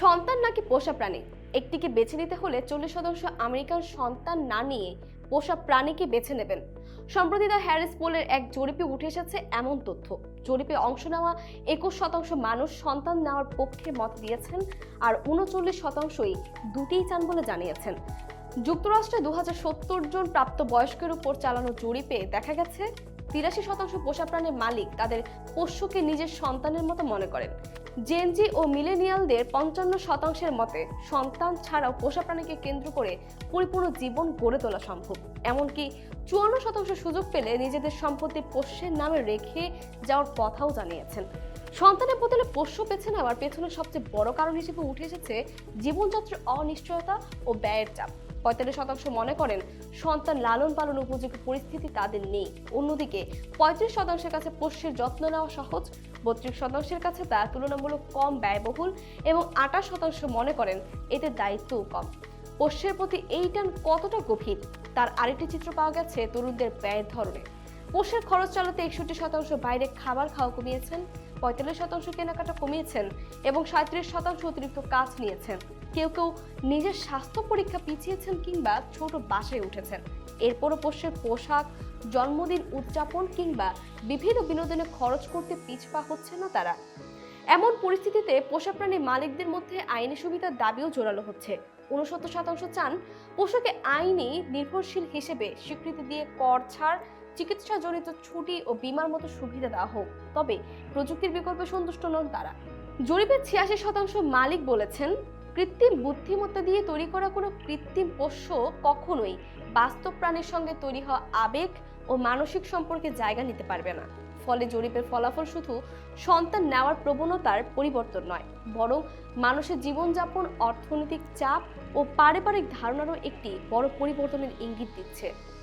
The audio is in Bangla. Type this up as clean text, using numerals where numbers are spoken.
সন্তান নাকি পোষা প্রাণী, একটিকে বেছে নিতে হলে 40% আমেরিকান সন্তান না নিয়ে পোষা প্রাণীকে বেছে নেবেন। সম্প্রতি দ্য হ্যারিস পোলের এক জরিপে উঠে এসেছে এমন তথ্য। জরিপে অংশ নেওয়া 21% মানুষ সন্তান নেওয়ার পক্ষে মত দিয়েছেন, আর 39%ই দুটিই চান বলে জানিয়েছেন। যুক্তরাষ্ট্রে 2070 জন প্রাপ্তবয়স্কের উপর চালানো জরিপে দেখা গেছে 83% পোষা প্রাণীর মালিক তাদের পোষ্যকে নিজের সন্তানের মতো মনে করেন। জেনজি ও মিলেনিয়ালদের 55%-এর মতে সন্তান ছাড়াও পোষা প্রাণীকে কেন্দ্র করে পরিপূর্ণ জীবন গড়ে তোলা সম্ভব। এমনকি 54% সুযোগ পেলে নিজেদের সম্পত্তি পোষ্যের নামে রেখে যাওয়ার কথাও জানিয়েছেন। সন্তানের বদলে পোষ্য বেছে নেওয়ার পেছনে সবচেয়ে বড় কারণ হিসেবে উঠে এসেছে জীবনযাত্রার অনিশ্চয়তা ও ব্যয়ের চাপ। 45% মনে করেন সন্তান লালন পালন উপযোগী পরিস্থিতি তাদের নেই। অন্যদিকে 35%-এর কাছে পোষ্যের যত্ন নেওয়া সহজ, 32%-এর কাছে তা তুলনামূলক কম ব্যয়বহুল এবং 28% মনে করেন এতে দায়িত্বও কম। পোষ্যের প্রতি এই টান কতটা গভীর তার আরেকটি চিত্র পাওয়া গেছে তরুণদের ব্যয়ের ধরনে। পোষ্যের খরচ চালাতে 61% বাইরে খাবার খাওয়া কমিয়েছেন, 45% কেনাকাটা কমিয়েছেন এবং 37% অতিরিক্ত কাজ নিয়েছেন। কেউ কেউ নিজের স্বাস্থ্য পরীক্ষা পিছিয়েছেন কিংবা ছোট বাসায় উঠেছেন। এরপরও পোষ্যের পোশাক, জন্মদিন উদযাপন কিংবা বিভিন্ন বিনোদনে খরচ করতে পিছপা হচ্ছে না তারা। এমন পরিস্থিতিতে পোষা প্রাণী মালিকদের মধ্যে আইনি সুবিধার দাবিও জোরালো হচ্ছে। 69% চান পশুকে আইনি নির্ভরশীল হিসেবে স্বীকৃতি দিয়ে কর ছাড়, চিকিৎসাজনিত ছুটি ও বীমার মতো সুবিধা দেওয়া হোক। তবে প্রযুক্তির বিকল্পে সন্তুষ্ট নন তারা। জরিপের 86% মালিক বলেছেন কৃত্রিম বুদ্ধিমত্তা দিয়ে তৈরি করা কোনো কৃত্রিম পোষ্য কখনোই বাস্তব প্রাণীর সঙ্গে তৈরি হওয়া আবেগ ও মানসিক সম্পর্কে জায়গা নিতে পারবে না। ফলে জরিপের ফলাফল শুধু সন্তান নেওয়ার প্রবণতার পরিবর্তন নয়, বরং মানুষের জীবনযাপন, অর্থনৈতিক চাপ ও পারিবারিক ধারণারও একটি বড় পরিবর্তনের ইঙ্গিত দিচ্ছে।